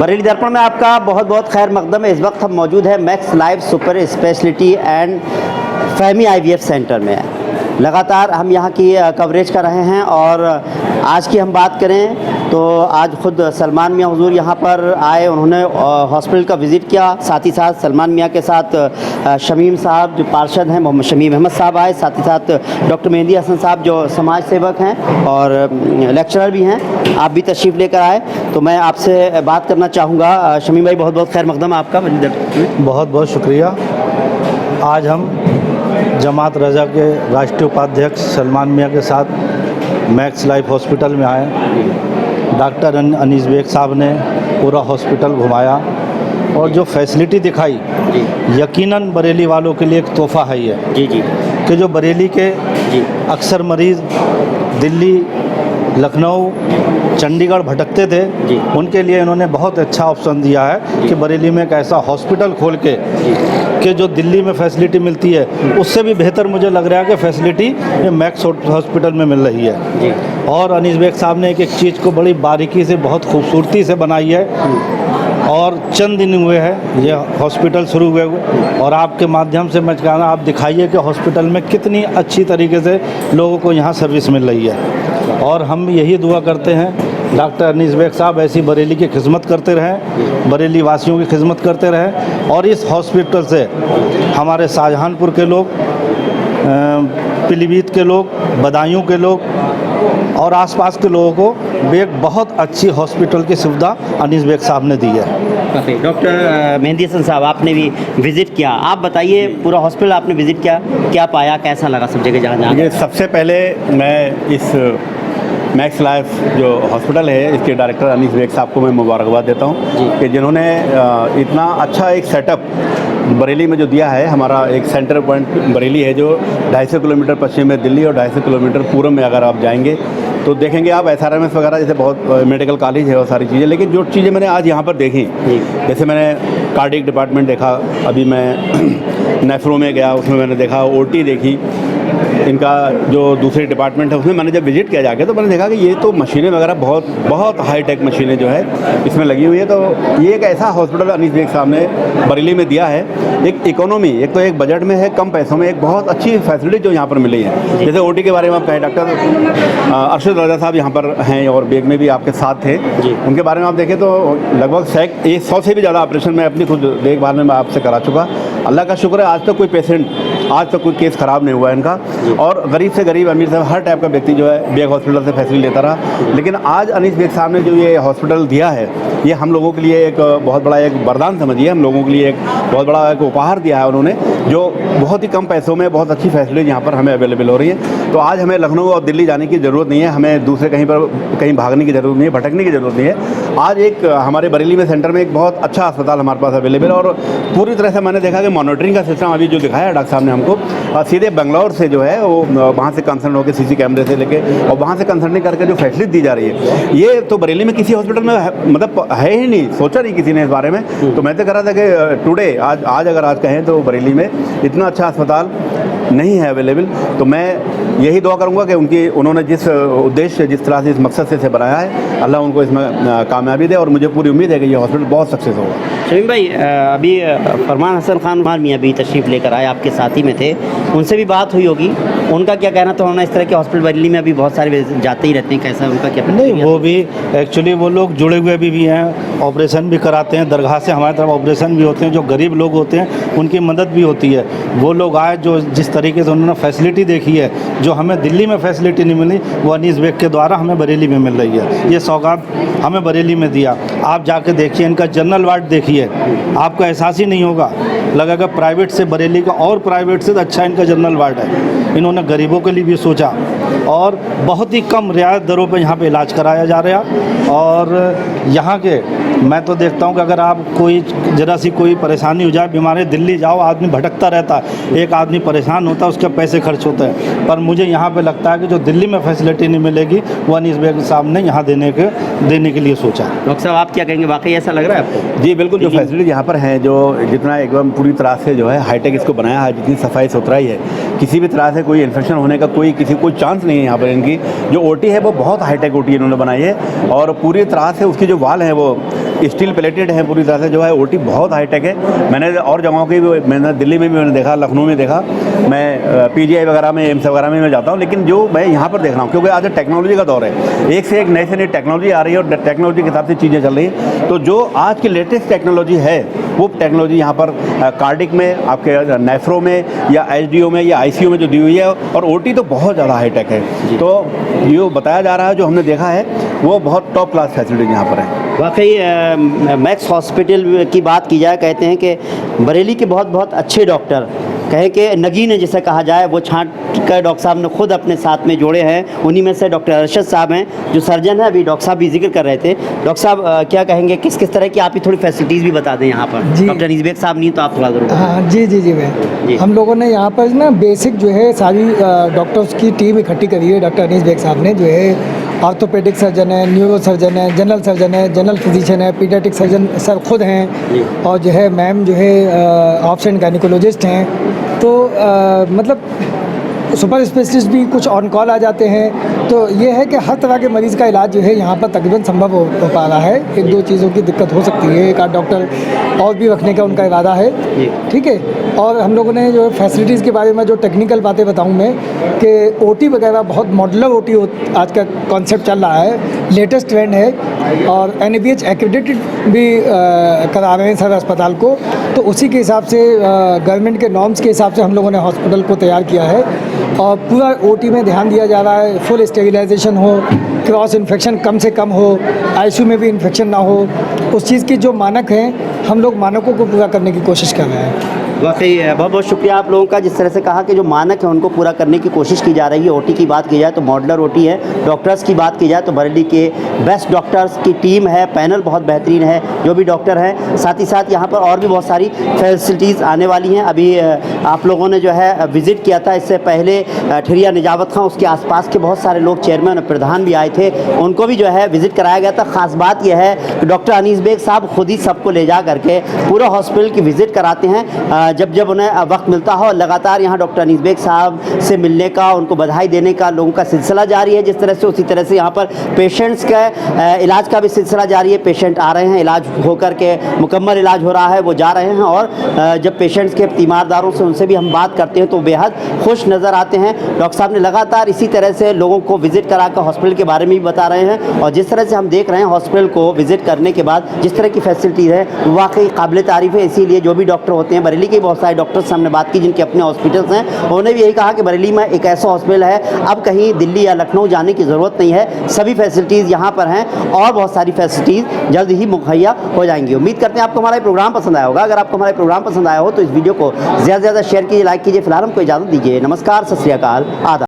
बरेली दर्पण में आपका बहुत बहुत खैर मकदम है। इस वक्त हम मौजूद है max life super speciality and फहमी आईवीएफ सेंटर में। लगातार हम यहाँ की कवरेज कर रहे हैं और आज की हम बात करें तो आज ख़ुद सलमान मियाँ हुजूर यहाँ पर आए। उन्होंने हॉस्पिटल का विज़िट किया। साथ ही साथ सलमान मियाँ के साथ शमीम साहब जो पार्षद हैं, मोहम्मद शमीम अहमद साहब आए। साथ ही साथ डॉक्टर मेहंदी हसन साहब जो समाज सेवक हैं और लेक्चरर भी हैं, आप भी तशरीफ़ लेकर आए। तो मैं आपसे बात करना चाहूँगा। शमीम भाई, बहुत बहुत खैर मकदम आपका। बहुत बहुत शुक्रिया। आज हम जमात रज़ा के राष्ट्रीय उपाध्यक्ष सलमान मियाँ के साथ मैक्स लाइफ हॉस्पिटल में आए। डॉक्टर अनीस बेग साहब ने पूरा हॉस्पिटल घुमाया और जो फैसिलिटी दिखाई यकीनन बरेली वालों के लिए एक तोहफ़ा है ये जी कि जो बरेली के अक्सर मरीज़ दिल्ली, लखनऊ, चंडीगढ़ भटकते थे, उनके लिए इन्होंने बहुत अच्छा ऑप्शन दिया है कि बरेली में एक ऐसा हॉस्पिटल खोल के कि जो दिल्ली में फैसिलिटी मिलती है उससे भी बेहतर मुझे लग रहा है कि फैसिलिटी ये मैक्स हॉस्पिटल में मिल रही है। और अनीस बेग साहब ने एक एक चीज़ को बड़ी बारीकी से, बहुत खूबसूरती से बनाई है। और चंद दिन हुए हैं ये हॉस्पिटल शुरू हुए और आपके माध्यम से मैं कहना, आप दिखाइए कि हॉस्पिटल में कितनी अच्छी तरीके से लोगों को यहाँ सर्विस मिल रही है। और हम यही दुआ करते हैं डॉक्टर अनीस बेग साहब ऐसी बरेली की खिदमत करते रहें, बरेली वासियों की खिदमत करते रहें और इस हॉस्पिटल से हमारे शाहजहानपुर के लोग, पीलीभीत के लोग, बदायूं के लोग और आसपास के लोगों को एक बहुत अच्छी हॉस्पिटल की सुविधा अनीस बेग साहब ने दी है। डॉक्टर मेहंदी हसन साहब, आपने भी विज़िट किया। आप बताइए, पूरा हॉस्पिटल आपने विज़िट किया, क्या पाया, कैसा लगा सब जगह जहाँ? ये सबसे पहले मैं इस मैक्स लाइफ जो हॉस्पिटल है इसके डायरेक्टर अनीस बेग साहब को मैं मुबारकबाद देता हूँ कि जिन्होंने इतना अच्छा एक सेटअप बरेली में जो दिया है। हमारा एक सेंटर पॉइंट बरेली है जो 250 किलोमीटर पश्चिम में दिल्ली और 250 किलोमीटर पूर्व में अगर आप जाएंगे तो देखेंगे आप SRMS वगैरह जैसे बहुत मेडिकल कॉलेज है और सारी चीज़ें। लेकिन जो चीज़ें मैंने आज यहाँ पर देखी, जैसे मैंने कार्डियक डिपार्टमेंट देखा, अभी मैं नेफ्रो में गया, उसमें मैंने देखा OT देखी, इनका जो दूसरे डिपार्टमेंट है उसमें मैंने जब विज़िट किया जाके तो मैंने देखा कि ये तो मशीनें वगैरह बहुत बहुत हाई टेक मशीनें जो है इसमें लगी हुई है। तो ये एक ऐसा हॉस्पिटल अनीस बेग साहब ने बरेली में दिया है। एक इकोनॉमी, एक तो एक बजट में है, कम पैसों में एक बहुत अच्छी फैसिलिटी जो यहाँ पर मिली है। जैसे OT के बारे में आप कहें, डॉक्टर अरशद रज़ा साहब यहाँ पर हैं और बेग में भी आपके साथ थे। उनके बारे में आप देखें तो लगभग 100 से भी ज़्यादा ऑपरेशन मैं अपनी खुद देखभाल में मैं आपसे करा चुका। अल्लाह का शुक्र है आज तक कोई पेशेंट, आज तक कोई केस ख़राब नहीं हुआ है इनका। और गरीब से गरीब, अमीर से हर टाइप का व्यक्ति जो है बेग हॉस्पिटल से फैसिलिटी लेता रहा। लेकिन आज अनीस बेग साहब ने जो ये हॉस्पिटल दिया है, ये हम लोगों के लिए एक बहुत बड़ा एक वरदान समझिए, हम लोगों के लिए एक बहुत बड़ा एक उपहार दिया है उन्होंने, जो बहुत ही कम पैसों में बहुत अच्छी फैसिलिटी यहाँ पर हमें अवेलेबल हो रही है। तो आज हमें लखनऊ और दिल्ली जाने की ज़रूरत नहीं है, हमें दूसरे कहीं भागने की ज़रूरत नहीं है, भटकने की ज़रूरत नहीं है। आज एक हमारे बरेली में सेंटर में एक बहुत अच्छा अस्पताल हमारे पास अवेलेबल है और पूरी तरह से मैंने देखा कि मॉनिटरिंग का सिस्टम अभी जो दिखाया है डॉक्टर साहब ने हमको, सीधे बेंगलोर से जो है वो वहाँ से कंसर्न होकर CC कैमरे से लेके और वहाँ से कंसर्निंग करके जो फैसिलिटी दी जा रही है, ये तो बरेली में किसी हॉस्पिटल में मतलब है ही नहीं, सोचा नहीं किसी ने इस बारे में। तो मैं तो कह रहा था कि टुडे आज अगर आज कहें तो बरेली में इतना अच्छा अस्पताल नहीं है अवेलेबल। तो मैं यही दुआ करूंगा कि उन्होंने जिस उद्देश्य, जिस तरह से इस मकसद से इसे बनाया है, अल्लाह उनको इसमें कामयाबी दे और मुझे पूरी उम्मीद है कि ये हॉस्पिटल बहुत सक्सेस होगा। शमीम भाई, अभी फरमान हसन खान मियाँ भी तशरीफ़ लेकर आए, आपके साथी में थे, उनसे भी बात हुई होगी, उनका क्या कहना? तो उन्होंने इस तरह के हॉस्पिटल बरेली में अभी बहुत सारे जाते ही रहते हैं, कैसा उनका क्या? नहीं, वो भी एक्चुअली वो लोग जुड़े हुए भी हैं, ऑपरेशन भी कराते हैं, दरगाह से हमारी तरफ ऑपरेशन भी होते हैं, जो गरीब लोग होते हैं उनकी मदद भी होती है। वो लोग आए, जो जिस तरीके से उन्होंने फैसिलिटी देखी है, जो हमें दिल्ली में फैसिलिटी नहीं मिली, वो अनीस बेग के द्वारा हमें बरेली में मिल रही है। ये सौगात हमें बरेली में दिया। आप जाके देखिए, इनका जनरल वार्ड देखिए, आपको एहसास ही नहीं होगा, लगेगा प्राइवेट से बरेली का और प्राइवेट से अच्छा इनका जनरल वार्ड है। इन्होंने गरीबों के लिए भी सोचा और बहुत ही कम रियायत दरों पे यहाँ पे इलाज कराया जा रहा। और यहाँ के मैं तो देखता हूँ कि अगर आप कोई ज़रा सी कोई परेशानी हो जाए, बीमारी, दिल्ली जाओ, आदमी भटकता रहता है, एक आदमी परेशान होता है, उसके पैसे खर्च होते हैं। पर मुझे यहाँ पे लगता है कि जो दिल्ली में फैसिलिटी नहीं मिलेगी वो अनीस बेग साहब ने यहाँ देने के लिए सोचा। डॉक्टर साहब, आप क्या कहेंगे, वाकई ऐसा लग रहा है आपको? जी बिल्कुल, जो फैसिलिटी यहाँ पर है, जो जितना एकदम पूरी तरह से जो है हाईटेक इसको बनाया है, जितनी सफाई सुथराई है, किसी भी तरह से कोई इन्फेक्शन होने का कोई चांस नहीं है यहाँ पर। इनकी जो OT है वो बहुत हाईटेक OT इन्होंने बनाई है और पूरी तरह से उसकी जो वाल है वो स्टील प्लेटेड है पूरी तरह से, जो है ओटी बहुत हाईटेक है। मैंने और जगहों की मैंने दिल्ली में भी मैंने देखा, लखनऊ में देखा, मैं पीजीआई वगैरह में, एम्स वगैरह में मैं जाता हूँ, लेकिन जो मैं यहाँ पर देख रहा हूँ, क्योंकि आज टेक्नोलॉजी का दौर है, एक से एक नई से नई टेक्नोलॉजी आ रही है और टेक्नोलॉजी के हिसाब से चीज़ें चल रही हैं। तो जो आज की लेटेस्ट टेक्नोलॉजी है वो टेक्नोलॉजी यहाँ पर कार्डिक में, आपके नेफ्रो में या एचडीओ में या आईसीयू में जो दी हुई है, और ओटी तो बहुत ज़्यादा हाईटेक है। तो जो बताया जा रहा है, जो हमने देखा है, वो बहुत टॉप क्लास फैसिलिटीज यहाँ पर है। वाकई मैक्स हॉस्पिटल की बात की जाए, कहते हैं कि बरेली के बहुत बहुत अच्छे डॉक्टर, कहें कि नगीन है जिसे कहा जाए, वो छांट कर डॉक्टर साहब ने खुद अपने साथ में जोड़े हैं। उन्हीं में से डॉक्टर अरशद साहब हैं जो सर्जन है, अभी डॉक्टर साहब भी जिक्र कर रहे थे। डॉक्टर साहब क्या कहेंगे, किस किस तरह की आप ही थोड़ी फैसिलिटीज़ भी बता दें यहाँ पर। जी। डॉक्टर अनीस बेग साहब नहीं तो आप थोड़ा ज़रूर। हाँ जी जी जी जी। मैं हम लोगों ने यहाँ पर ना बेसिक जो है सारी डॉक्टर्स की टीम इकट्ठी करी है। डॉक्टर अनीस बेग साहब ने जो है ऑर्थोपेडिक सर्जन है, न्यूरो सर्जन है, जनरल फिजिशियन है, पीडियाट्रिक सर्जन सर खुद हैं, और जो है मैम जो है ऑप्शन गायनिकोलॉजिस्ट हैं। तो मतलब सुपर स्पेशलिस्ट भी कुछ ऑन कॉल आ जाते हैं। तो ये है कि हर तरह के मरीज़ का इलाज जो है यहाँ पर तकरीबन संभव हो पा रहा है। एक दो चीज़ों की दिक्कत हो सकती है, एक आध डॉक्टर और भी रखने का उनका इरादा है, ठीक है। और हम लोगों ने जो है फैसिलिटीज़ के बारे में जो टेक्निकल बातें बताऊँ मैं, कि ओटी वगैरह बहुत मॉडुलर ओटी आज का कॉन्सेप्ट चल रहा है, लेटेस्ट ट्रेंड है, और NABH एक्रेडिटेड भी करा रहे हैं सर अस्पताल को। तो उसी के हिसाब से गवर्नमेंट के नॉर्म्स के हिसाब से हम लोगों ने हॉस्पिटल को तैयार किया है, और पूरा ओटी में ध्यान दिया जा रहा है, फुल स्टेरिलाइजेशन हो, क्रॉस इन्फेक्शन कम से कम हो, आईसीयू में भी इन्फेक्शन ना हो। उस चीज़ की जो मानक हैं, हम लोग मानकों को पूरा करने की कोशिश कर रहे हैं। वाकई बहुत बहुत शुक्रिया आप लोगों का, जिस तरह से कहा कि जो मानक है उनको पूरा करने की कोशिश की जा रही है। ओटी की बात की जाए तो मॉडुलर ओटी है, डॉक्टर्स की बात की जाए तो बरेली के बेस्ट डॉक्टर्स की टीम है, पैनल बहुत बेहतरीन है, जो भी डॉक्टर हैं। साथ ही साथ यहाँ पर और भी बहुत सारी फैसिलिटीज़ आने वाली हैं। अभी आप लोगों ने जो है विज़िट किया था, इससे पहले ठिरिया निजावत खां, उसके आसपास के बहुत सारे लोग, चेयरमैन और प्रधान भी आए थे, उनको भी जो है विज़िट कराया गया था। ख़ास बात यह है कि डॉक्टर अनीस बेग साहब खुद ही सबको ले जा करके पूरा हॉस्पिटल की विज़िट कराते हैं जब जब उन्हें वक्त मिलता हो। लगातार यहाँ डॉक्टर अनीस बेग साहब से मिलने का, उनको बधाई देने का लोगों का सिलसिला जारी है जिस तरह से, उसी तरह से यहाँ पर पेशेंट्स का इलाज का भी सिलसिला जारी है। पेशेंट आ रहे हैं, इलाज होकर के मुकम्मल इलाज हो रहा है, वो जा रहे हैं, और जब पेशेंट्स के तीमारदारों से उनसे भी हम बात करते हैं तो बेहद खुश नज़र आते हैं। डॉक्टर साहब ने लगातार इसी तरह से लोगों को विज़िट करा कर हॉस्पिटल के बारे में भी बता रहे हैं, और जिस तरह से हम देख रहे हैं हॉस्पिटल को विज़िट करने के बाद जिस तरह की फैसिलिटीज़ है वाकई काबिल तारीफ़ है। इसीलिए जो भी डॉक्टर होते हैं, बरेली के बहुत सारे डॉक्टर्स से हमने बात की जिनके अपने हॉस्पिटल्स हैं, उन्होंने भी यही कहा कि बरेली में एक ऐसा हॉस्पिटल है, अब कहीं दिल्ली या लखनऊ जाने की ज़रूरत नहीं है, सभी फैसिलिटीज़ यहाँ पर हैं, और बहुत सारी फैसिलिटीज़ जल्द ही मुहैया हो जाएंगी। उम्मीद करते हैं आपको हमारा प्रोग्राम पसंद आया होगा। अगर आपको हमारा प्रोग्राम पसंद आया हो तो इस वीडियो को ज़्यादा से ज़्यादा शेयर कीजिए, लाइक कीजिए। फिलहाल हमको इजाज़त दीजिए। नमस्कार, सत श्री अकाल, आदाब।